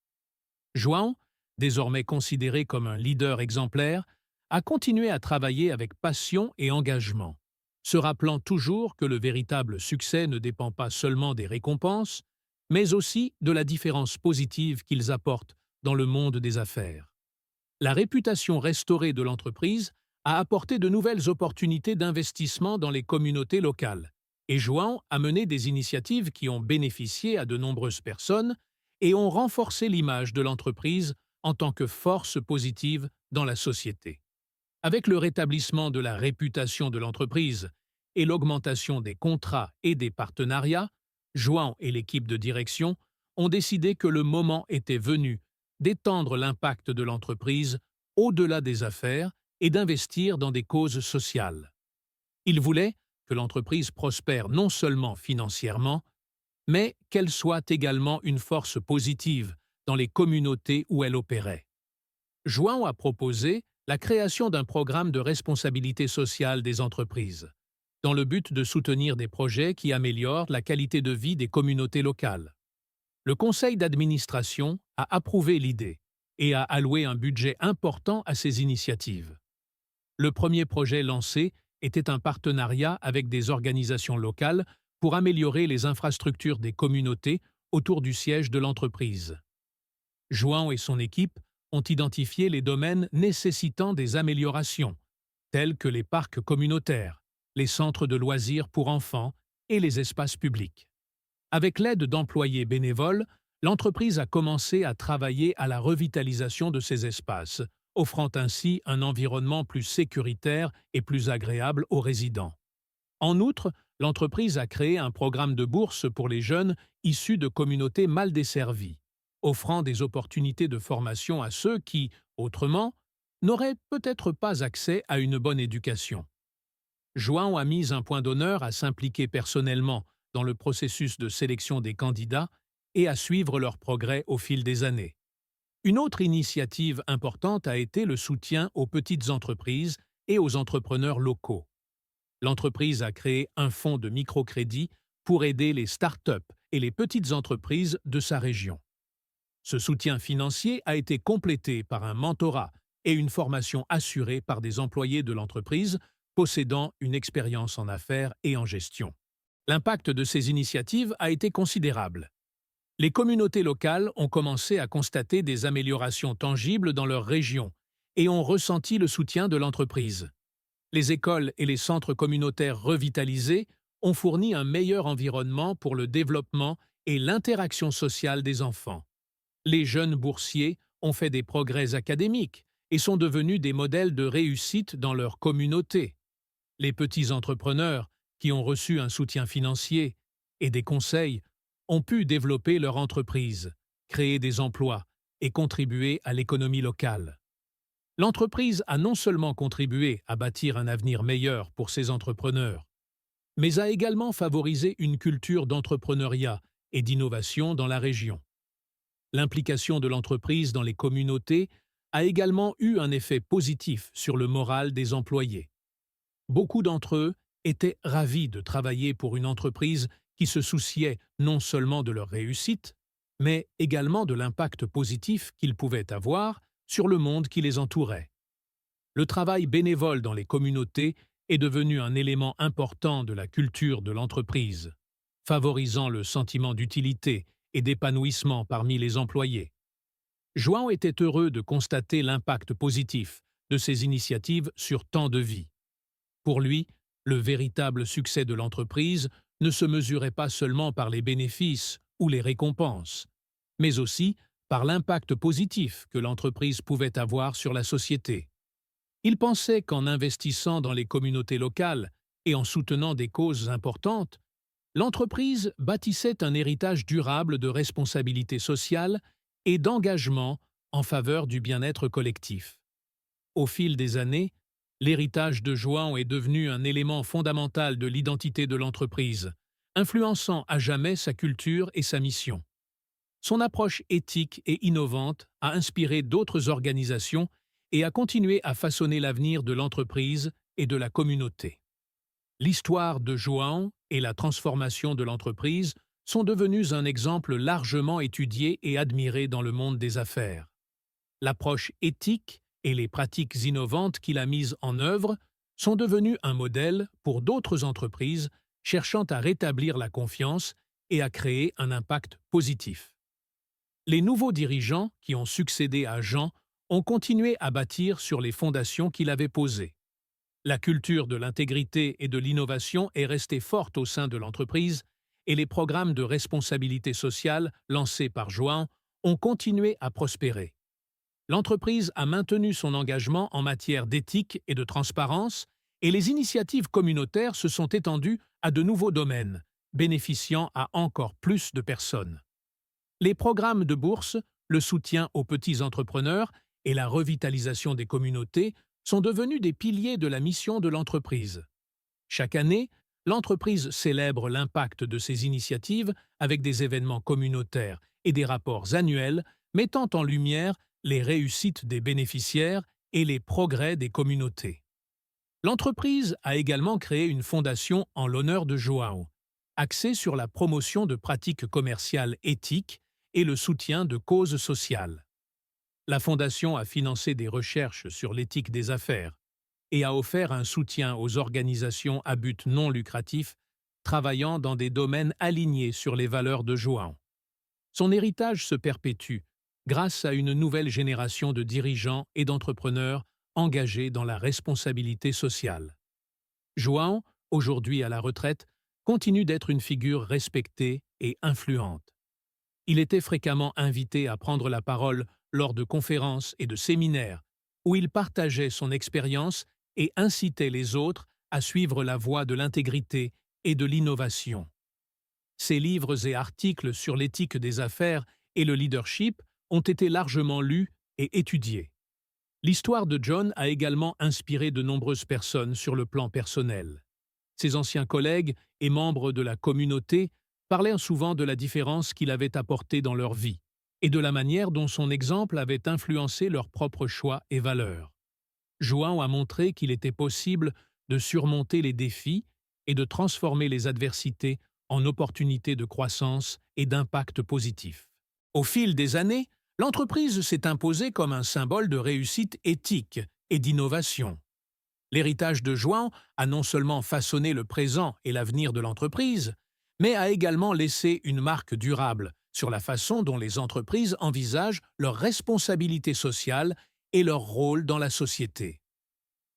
João, désormais considéré comme un leader exemplaire, a continué à travailler avec passion et engagement, se rappelant toujours que le véritable succès ne dépend pas seulement des récompenses, mais aussi de la différence positive qu'ils apportent dans le monde des affaires. La réputation restaurée de l'entreprise a apporté de nouvelles opportunités d'investissement dans les communautés locales, et João a mené des initiatives qui ont bénéficié à de nombreuses personnes et ont renforcé l'image de l'entreprise en tant que force positive dans la société. Avec le rétablissement de la réputation de l'entreprise et l'augmentation des contrats et des partenariats, João et l'équipe de direction ont décidé que le moment était venu d'étendre l'impact de l'entreprise au-delà des affaires et d'investir dans des causes sociales. Ils voulaient que l'entreprise prospère non seulement financièrement, mais qu'elle soit également une force positive dans les communautés où elle opérait. João a proposé la création d'un programme de responsabilité sociale des entreprises, dans le but de soutenir des projets qui améliorent la qualité de vie des communautés locales. Le conseil d'administration a approuvé l'idée et a alloué un budget important à ces initiatives. Le premier projet lancé était un partenariat avec des organisations locales pour améliorer les infrastructures des communautés autour du siège de l'entreprise. João et son équipe ont identifié les domaines nécessitant des améliorations, tels que les parcs communautaires, les centres de loisirs pour enfants et les espaces publics. Avec l'aide d'employés bénévoles, l'entreprise a commencé à travailler à la revitalisation de ces espaces, offrant ainsi un environnement plus sécuritaire et plus agréable aux résidents. En outre, l'entreprise a créé un programme de bourse pour les jeunes issus de communautés mal desservies, offrant des opportunités de formation à ceux qui, autrement, n'auraient peut-être pas accès à une bonne éducation. João a mis un point d'honneur à s'impliquer personnellement dans le processus de sélection des candidats et à suivre leurs progrès au fil des années. Une autre initiative importante a été le soutien aux petites entreprises et aux entrepreneurs locaux. L'entreprise a créé un fonds de microcrédit pour aider les start-up et les petites entreprises de sa région. Ce soutien financier a été complété par un mentorat et une formation assurée par des employés de l'entreprise possédant une expérience en affaires et en gestion. L'impact de ces initiatives a été considérable. Les communautés locales ont commencé à constater des améliorations tangibles dans leur région et ont ressenti le soutien de l'entreprise. Les écoles et les centres communautaires revitalisés ont fourni un meilleur environnement pour le développement et l'interaction sociale des enfants. Les jeunes boursiers ont fait des progrès académiques et sont devenus des modèles de réussite dans leur communauté. Les petits entrepreneurs, qui ont reçu un soutien financier et des conseils, ont pu développer leur entreprise, créer des emplois et contribuer à l'économie locale. L'entreprise a non seulement contribué à bâtir un avenir meilleur pour ses entrepreneurs, mais a également favorisé une culture d'entrepreneuriat et d'innovation dans la région. L'implication de l'entreprise dans les communautés a également eu un effet positif sur le moral des employés. Beaucoup d'entre eux étaient ravis de travailler pour une entreprise qui se souciait non seulement de leur réussite, mais également de l'impact positif qu'ils pouvaient avoir sur le monde qui les entourait. Le travail bénévole dans les communautés est devenu un élément important de la culture de l'entreprise, favorisant le sentiment d'utilité et d'épanouissement parmi les employés. João était heureux de constater l'impact positif de ces initiatives sur tant de vies. Pour lui, le véritable succès de l'entreprise ne se mesurait pas seulement par les bénéfices ou les récompenses, mais aussi par l'impact positif que l'entreprise pouvait avoir sur la société. Il pensait qu'en investissant dans les communautés locales et en soutenant des causes importantes, l'entreprise bâtissait un héritage durable de responsabilité sociale et d'engagement en faveur du bien-être collectif. Au fil des années, l'héritage de João est devenu un élément fondamental de l'identité de l'entreprise, influençant à jamais sa culture et sa mission. Son approche éthique et innovante a inspiré d'autres organisations et a continué à façonner l'avenir de l'entreprise et de la communauté. L'histoire de João et la transformation de l'entreprise sont devenus un exemple largement étudié et admiré dans le monde des affaires. L'approche éthique et les pratiques innovantes qu'il a mises en œuvre sont devenues un modèle pour d'autres entreprises cherchant à rétablir la confiance et à créer un impact positif. Les nouveaux dirigeants qui ont succédé à Jean ont continué à bâtir sur les fondations qu'il avait posées. La culture de l'intégrité et de l'innovation est restée forte au sein de l'entreprise et les programmes de responsabilité sociale lancés par João ont continué à prospérer. L'entreprise a maintenu son engagement en matière d'éthique et de transparence et les initiatives communautaires se sont étendues à de nouveaux domaines, bénéficiant à encore plus de personnes. Les programmes de bourse, le soutien aux petits entrepreneurs et la revitalisation des communautés sont devenus des piliers de la mission de l'entreprise. Chaque année, l'entreprise célèbre l'impact de ces initiatives avec des événements communautaires et des rapports annuels mettant en lumière les réussites des bénéficiaires et les progrès des communautés. L'entreprise a également créé une fondation en l'honneur de João, axée sur la promotion de pratiques commerciales éthiques et le soutien de causes sociales. La fondation a financé des recherches sur l'éthique des affaires et a offert un soutien aux organisations à but non lucratif travaillant dans des domaines alignés sur les valeurs de João. Son héritage se perpétue grâce à une nouvelle génération de dirigeants et d'entrepreneurs engagés dans la responsabilité sociale. João, aujourd'hui à la retraite, continue d'être une figure respectée et influente. Il était fréquemment invité à prendre la parole lors de conférences et de séminaires, où il partageait son expérience et incitait les autres à suivre la voie de l'intégrité et de l'innovation. Ses livres et articles sur l'éthique des affaires et le leadership ont été largement lus et étudiés. L'histoire de John a également inspiré de nombreuses personnes sur le plan personnel. Ses anciens collègues et membres de la communauté parlaient souvent de la différence qu'il avait apportée dans leur vie et de la manière dont son exemple avait influencé leurs propres choix et valeurs. João a montré qu'il était possible de surmonter les défis et de transformer les adversités en opportunités de croissance et d'impact positif. Au fil des années, l'entreprise s'est imposée comme un symbole de réussite éthique et d'innovation. L'héritage de João a non seulement façonné le présent et l'avenir de l'entreprise, mais a également laissé une marque durable sur la façon dont les entreprises envisagent leur responsabilité sociale et leur rôle dans la société.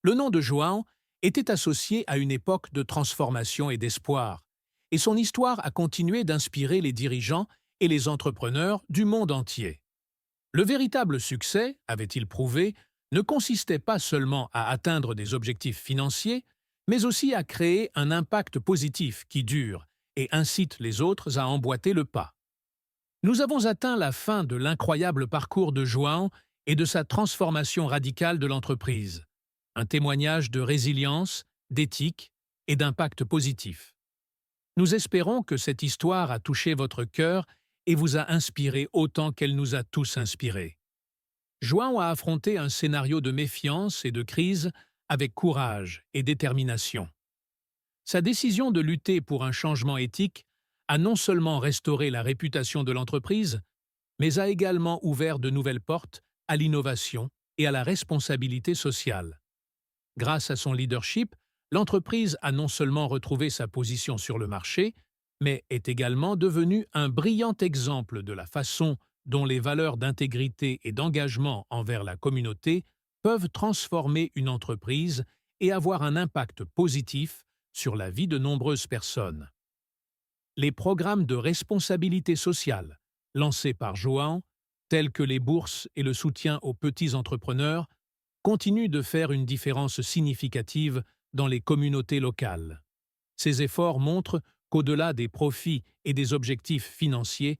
Le nom de João était associé à une époque de transformation et d'espoir, et son histoire a continué d'inspirer les dirigeants et les entrepreneurs du monde entier. Le véritable succès, avait-il prouvé, ne consistait pas seulement à atteindre des objectifs financiers, mais aussi à créer un impact positif qui dure et incite les autres à emboîter le pas. Nous avons atteint la fin de l'incroyable parcours de João et de sa transformation radicale de l'entreprise, un témoignage de résilience, d'éthique et d'impact positif. Nous espérons que cette histoire a touché votre cœur et vous a inspiré autant qu'elle nous a tous inspirés. João a affronté un scénario de méfiance et de crise avec courage et détermination. Sa décision de lutter pour un changement éthique a non seulement restauré la réputation de l'entreprise, mais a également ouvert de nouvelles portes à l'innovation et à la responsabilité sociale. Grâce à son leadership, l'entreprise a non seulement retrouvé sa position sur le marché, mais est également devenue un brillant exemple de la façon dont les valeurs d'intégrité et d'engagement envers la communauté peuvent transformer une entreprise et avoir un impact positif sur la vie de nombreuses personnes. Les programmes de responsabilité sociale lancés par João, tels que les bourses et le soutien aux petits entrepreneurs, continuent de faire une différence significative dans les communautés locales. Ces efforts montrent qu'au-delà des profits et des objectifs financiers,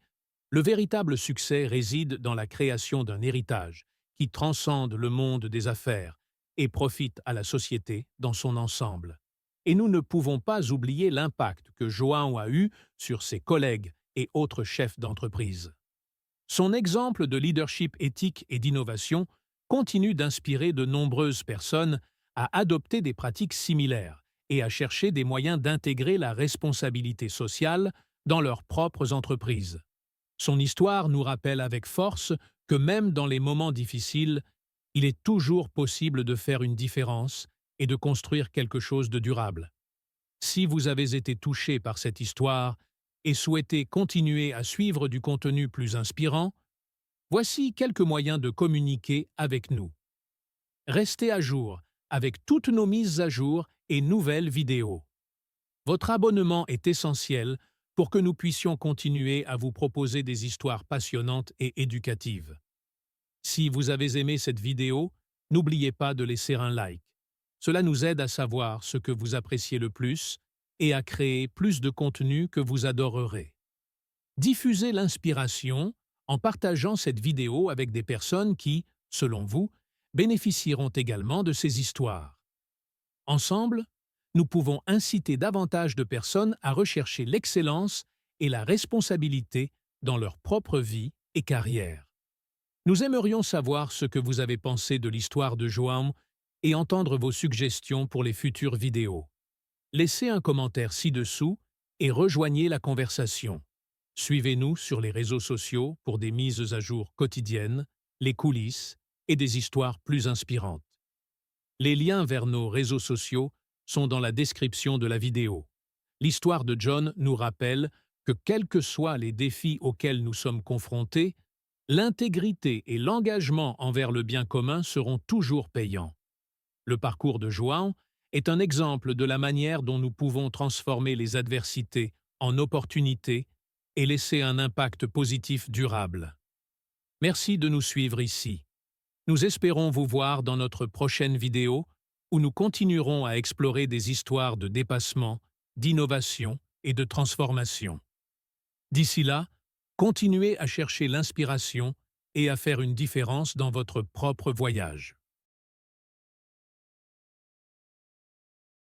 le véritable succès réside dans la création d'un héritage qui transcende le monde des affaires et profite à la société dans son ensemble. Et nous ne pouvons pas oublier l'impact que João a eu sur ses collègues et autres chefs d'entreprise. Son exemple de leadership éthique et d'innovation continue d'inspirer de nombreuses personnes à adopter des pratiques similaires et à chercher des moyens d'intégrer la responsabilité sociale dans leurs propres entreprises. Son histoire nous rappelle avec force que même dans les moments difficiles, il est toujours possible de faire une différence et de construire quelque chose de durable. Si vous avez été touché par cette histoire et souhaitez continuer à suivre du contenu plus inspirant, Voici quelques moyens de communiquer avec nous. Restez à jour avec toutes nos mises à jour et nouvelles vidéos. Votre abonnement est essentiel pour que nous puissions continuer à vous proposer des histoires passionnantes et éducatives. Si vous avez aimé cette vidéo, n'oubliez pas de laisser un like. Cela nous aide à savoir ce que vous appréciez le plus et à créer plus de contenu que vous adorerez. Diffusez l'inspiration en partageant cette vidéo avec des personnes qui, selon vous, bénéficieront également de ces histoires. Ensemble, nous pouvons inciter davantage de personnes à rechercher l'excellence et la responsabilité dans leur propre vie et carrière. Nous aimerions savoir ce que vous avez pensé de l'histoire de João et entendre vos suggestions pour les futures vidéos. Laissez un commentaire ci-dessous et rejoignez la conversation. Suivez-nous sur les réseaux sociaux pour des mises à jour quotidiennes, les coulisses et des histoires plus inspirantes. Les liens vers nos réseaux sociaux sont dans la description de la vidéo. L'histoire de John nous rappelle que quels que soient les défis auxquels nous sommes confrontés, l'intégrité et l'engagement envers le bien commun seront toujours payants. Le parcours de João est un exemple de la manière dont nous pouvons transformer les adversités en opportunités et laisser un impact positif durable. Merci de nous suivre ici. Nous espérons vous voir dans notre prochaine vidéo où nous continuerons à explorer des histoires de dépassement, d'innovation et de transformation. D'ici là, continuez à chercher l'inspiration et à faire une différence dans votre propre voyage.